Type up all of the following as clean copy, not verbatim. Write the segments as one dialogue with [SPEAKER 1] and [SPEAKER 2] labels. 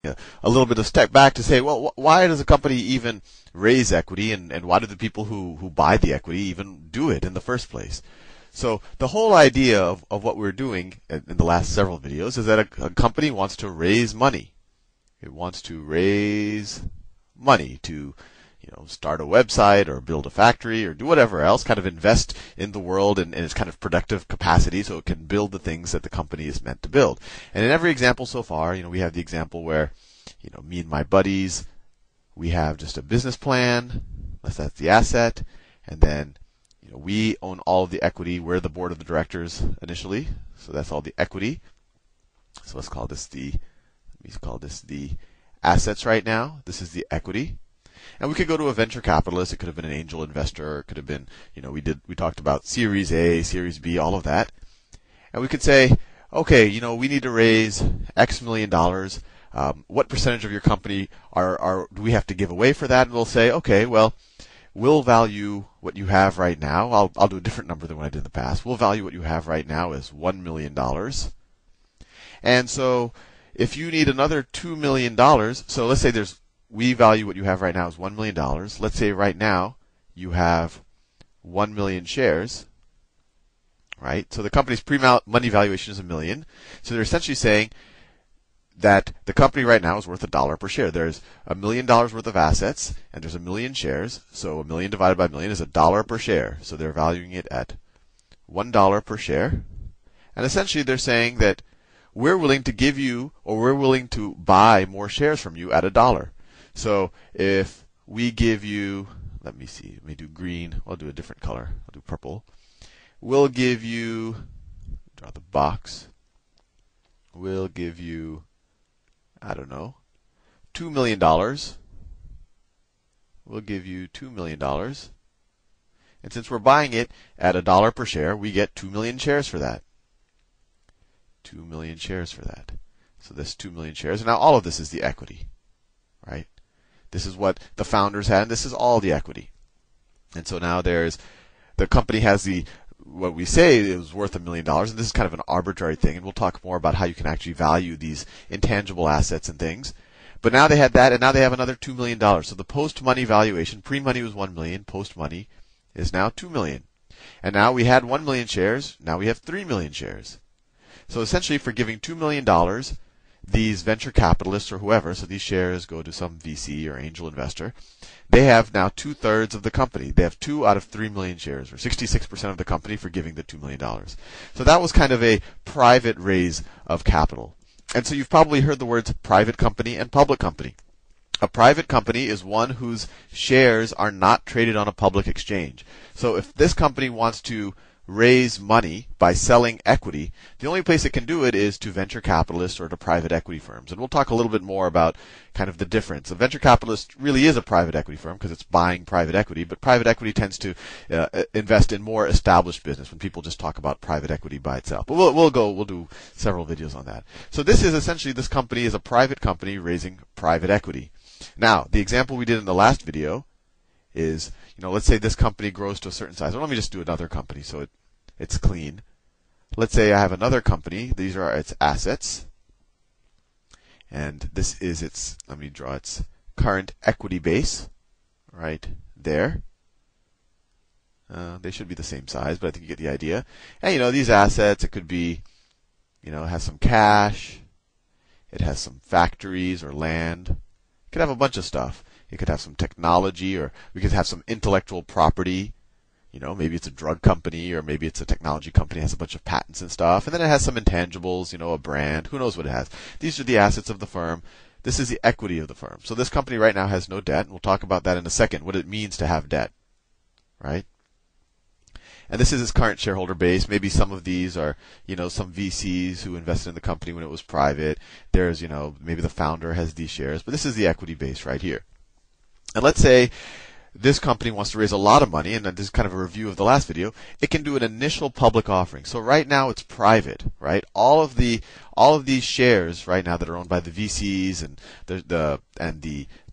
[SPEAKER 1] a little bit of step back to say, well, why does a company even raise equity, and why do the people who buy the equity even do it in the first place? So the whole idea of what we're doing in the last several videos is that a company wants to raise money. It wants to raise money to start a website or build a factory or do whatever else, kind of invest in the world in its kind of productive capacity so it can build the things that the company is meant to build. And in every example so far, we have the example where, me and my buddies, we have just a business plan, that's the asset, and then, we own all of the equity. We're the board of the directors initially, so that's all the equity. So let's call this the assets right now. This is the equity. And we could go to a venture capitalist. It could have been an angel investor. It could have been, we talked about Series A, Series B, all of that. And we could say, okay, we need to raise X million dollars. What percentage of your company do we have to give away for that? And we'll say, okay, well, we'll value what you have right now. I'll do a different number than what I did in the past. We'll value what you have right now as $1 million. And so if you need another $2 million, so let's say we value what you have right now as $1 million. Let's say right now you have 1 million shares, right? So the company's pre-money valuation is $1 million. So they're essentially saying that the company right now is worth $1 per share. There's $1 million worth of assets, and there's 1 million shares. So 1 million divided by 1 million is $1 per share. So they're valuing it at $1 per share. And essentially they're saying that we're willing to give you, or we're willing to buy more shares from you at $1. So if we give you, let me do green. I'll do a different color. I'll do purple. We'll give you, draw the box. We'll give you, I don't know, $2 million. We'll give you $2 million. And since we're buying it at $1 per share, we get 2 million shares for that. 2 million shares for that. So this 2 million shares. And now all of this is the equity, right? This is what the founders had, and this is all the equity. And so now the company has what we say is worth $1 million, and this is kind of an arbitrary thing, and we'll talk more about how you can actually value these intangible assets and things. But now they had that, and now they have another $2 million. So the post-money valuation, pre-money was 1 million, post-money is now 2 million. And now we had 1 million shares, now we have 3 million shares. So essentially for giving $2 million, these venture capitalists or whoever, so these shares go to some VC or angel investor, they have now 2/3 of the company. They have 2 out of 3 million shares, or 66% of the company for giving the $2 million. So that was kind of a private raise of capital. And so you've probably heard the words private company and public company. A private company is one whose shares are not traded on a public exchange. So if this company wants to raise money by selling equity, the only place it can do it is to venture capitalists or to private equity firms. And we'll talk a little bit more about kind of the difference. A venture capitalist really is a private equity firm because it's buying private equity, but private equity tends to invest in more established business when people just talk about private equity by itself. But we'll do several videos on that. So this is essentially, this company is a private company raising private equity. Now, the example we did in the last video is, let's say this company grows to a certain size. Or let me just do another company so it's clean. Let's say I have another company. These are its assets. And this is let me draw its current equity base right there. They should be the same size, but I think you get the idea. And these assets, it could be, it has some cash. It has some factories or land. It could have a bunch of stuff. It could have some technology, or we could have some intellectual property. Maybe it's a drug company, or maybe it's a technology company, has a bunch of patents and stuff. And then it has some intangibles, a brand. Who knows what it has? These are the assets of the firm. This is the equity of the firm. So this company right now has no debt, and we'll talk about that in a second, what it means to have debt, right? And this is its current shareholder base. Maybe some of these are, some VCs who invested in the company when it was private. There's, maybe the founder has these shares, but this is the equity base right here. And let's say this company wants to raise a lot of money, and this is kind of a review of the last video. It can do an initial public offering. So right now it's private, right? All of the all of these shares right now that are owned by the VCs and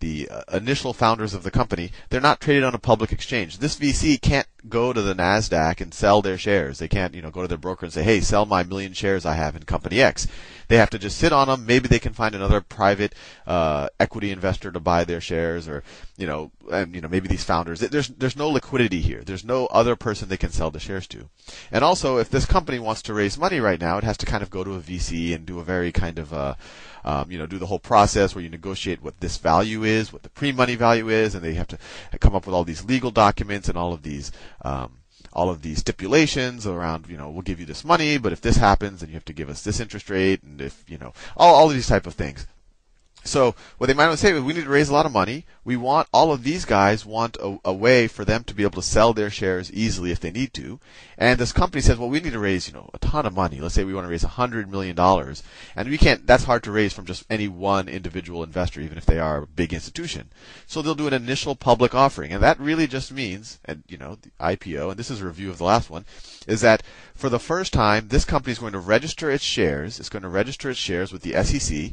[SPEAKER 1] the initial founders of the company, they're not traded on a public exchange. This VC can't go to the NASDAQ and sell their shares. They can't, go to their broker and say, hey, sell my 1,000,000 shares I have in company X. They have to just sit on them. Maybe they can find another private equity investor to buy their shares, or maybe these founders. There's no liquidity here. There's no other person they can sell the shares to. And also, if this company wants to raise money right now, it has to kind of go to a VC and do a very kind of do the whole process where you negotiate what this value is, what the pre-money value is, and they have to come up with all these legal documents and all of these stipulations around, we'll give you this money, but if this happens, then you have to give us this interest rate, and if, all of these type of things. So what they might say is, we need to raise a lot of money. We want all of these guys want a way for them to be able to sell their shares easily if they need to. And this company says, well, we need to raise, a ton of money. Let's say we want to raise $100 million. And we can't, that's hard to raise from just any one individual investor, even if they are a big institution. So they'll do an initial public offering. And that really just means, and the IPO, and this is a review of the last one, is that for the first time, this company is going to register its shares. It's going to register its shares with the SEC.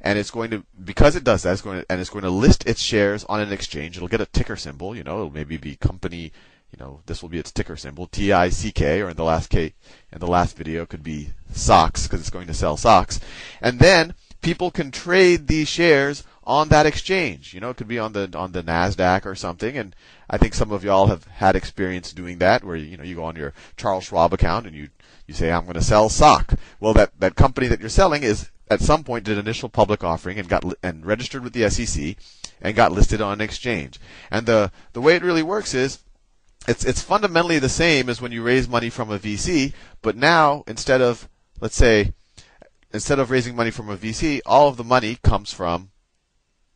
[SPEAKER 1] And it's going to, because it does that, it's going to list its shares on an exchange. It'll get a ticker symbol, it'll maybe be company, this will be its ticker symbol, TICK, or in the last video could be SOX, because it's going to sell SOX. And then people can trade these shares on that exchange. It could be on the NASDAQ or something. And I think some of y'all have had experience doing that, where you go on your Charles Schwab account and you say, I'm going to sell SOC. Well, that company that you're selling is, at some point, did an initial public offering and registered with the SEC and got listed on an exchange. And the way it really works is, it's fundamentally the same as when you raise money from a VC, but now instead of raising money from a VC, all of the money comes from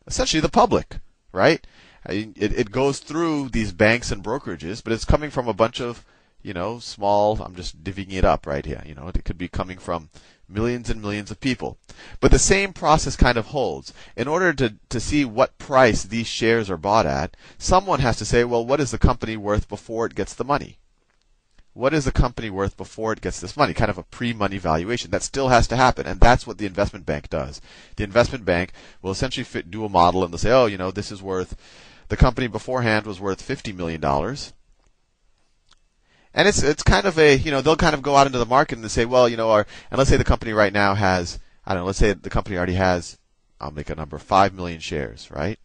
[SPEAKER 1] essentially the public, right? It goes through these banks and brokerages, but it's coming from a bunch of small, I'm just divvying it up right here. It could be coming from millions and millions of people. But the same process kind of holds. In order to see what price these shares are bought at, someone has to say, well, what is the company worth before it gets the money? What is the company worth before it gets this money? Kind of a pre-money valuation. That still has to happen, and that's what the investment bank does. The investment bank will essentially do a model, and they'll say, oh, this is worth, the company beforehand was worth $50 million. And it's kind of a, they'll kind of go out into the market and say, well, and let's say the company right now has, I don't know, let's say the company already has, I'll make a number, 5 million shares, right?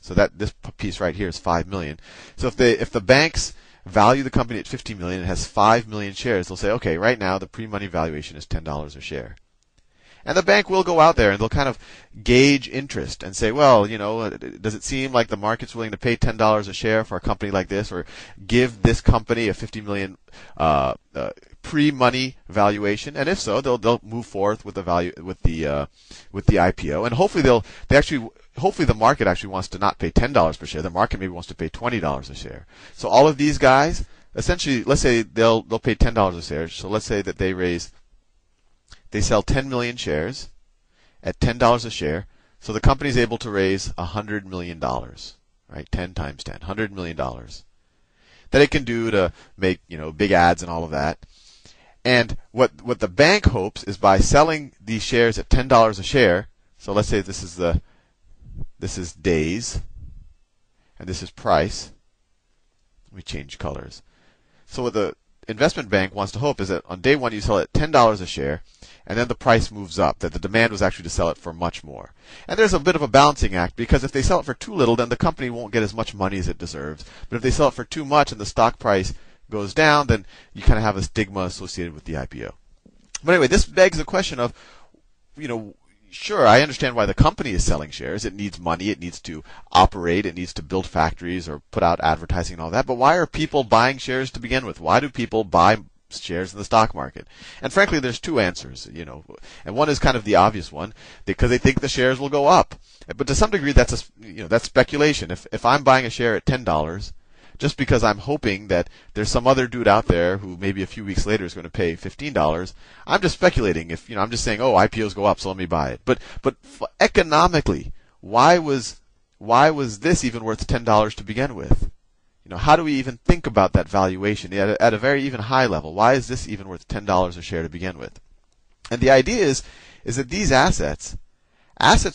[SPEAKER 1] So that this piece right here is 5 million. So if the banks value the company at 50 million and has 5 million shares, they'll say, okay, right now the pre-money valuation is $10 a share. And the bank will go out there and they'll kind of gauge interest and say, well, does it seem like the market's willing to pay $10 a share for a company like this, or give this company a 50 million pre-money valuation? And if so, they'll move forth with the IPO, and hopefully the market actually wants to not pay $10 per share. The market maybe wants to pay $20 a share. So all of these guys, essentially, let's say they'll pay $10 a share. So let's say that they sell 10 million shares at $10 a share. So the company is able to raise $100 million, right? 10 times 10, $100 million. That it can do to make, big ads and all of that. And what the bank hopes is, by selling these shares at $10 a share, so let's say this is days, and this is price. Let me change colors. So what the investment bank wants to hope is that on day one you sell it at $10 a share, and then the price moves up, that the demand was actually to sell it for much more. And there's a bit of a balancing act, because if they sell it for too little, then the company won't get as much money as it deserves. But if they sell it for too much and the stock price goes down, then you kind of have a stigma associated with the IPO. But anyway, this begs the question of, sure, I understand why the company is selling shares. It needs money. It needs to operate. It needs to build factories or put out advertising and all that. But why are people buying shares to begin with? Why do people buy shares in the stock market? And frankly, there's two answers, and one is kind of the obvious one, because they think the shares will go up. But to some degree, that's speculation. If I'm buying a share at $10, just because I'm hoping that there's some other dude out there who maybe a few weeks later is going to pay $15, I'm just speculating. I'm just saying, oh, IPOs go up, so let me buy it. But economically, why was this even worth $10 to begin with? How do we even think about that valuation at a very even high level? Why is this even worth $10 a share to begin with? And the idea is is that these assets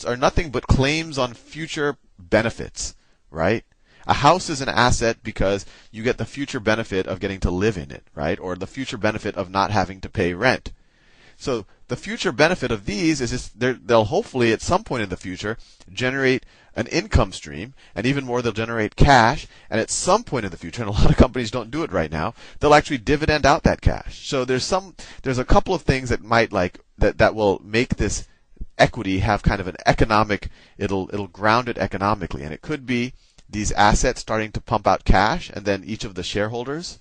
[SPEAKER 1] are nothing but claims on future benefits, right? A house is an asset because you get the future benefit of getting to live in it, right? Or the future benefit of not having to pay rent. So the future benefit of these is they'll hopefully at some point in the future generate an income stream, and even more, they'll generate cash. And at some point in the future, and a lot of companies don't do it right now, they'll actually dividend out that cash. So there's a couple of things that might that will make this equity have kind of an economic, it'll ground it economically, and it could be these assets starting to pump out cash, and then each of the shareholders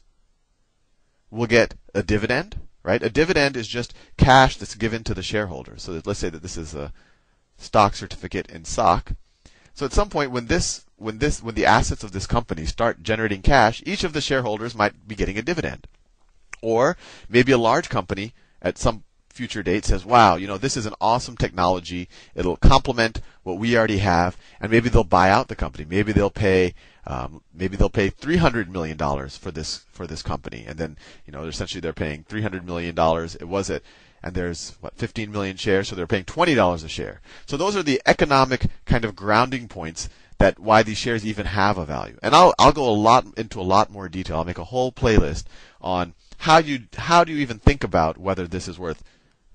[SPEAKER 1] will get a dividend, right? A dividend is just cash that's given to the shareholders. So let's say that this is a stock certificate in SOC. So at some point when the assets of this company start generating cash, each of the shareholders might be getting a dividend. Or maybe a large company at some future date says, wow, this is an awesome technology. It'll complement what we already have, and maybe they'll buy out the company. Maybe they'll pay $300 million for this company, and then essentially they're paying $300 million. And there's 15 million shares, so they're paying $20 a share. So those are the economic kind of grounding points that why these shares even have a value. And I'll go into a lot more detail. I'll make a whole playlist on how do you even think about whether this is worth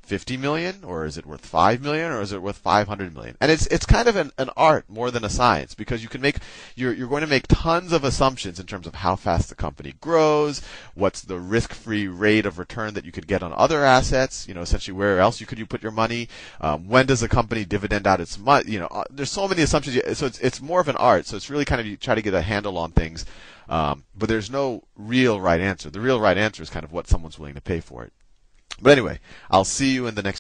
[SPEAKER 1] 50 million, or is it worth 5 million, or is it worth 500 million? And it's kind of an art more than a science, because you're going to make tons of assumptions in terms of how fast the company grows, what's the risk-free rate of return that you could get on other assets, essentially where else could you put your money, when does the company dividend out its money, there's so many assumptions. So it's more of an art. So it's really kind of you try to get a handle on things, but there's no real right answer. The real right answer is kind of what someone's willing to pay for it. But anyway, I'll see you in the next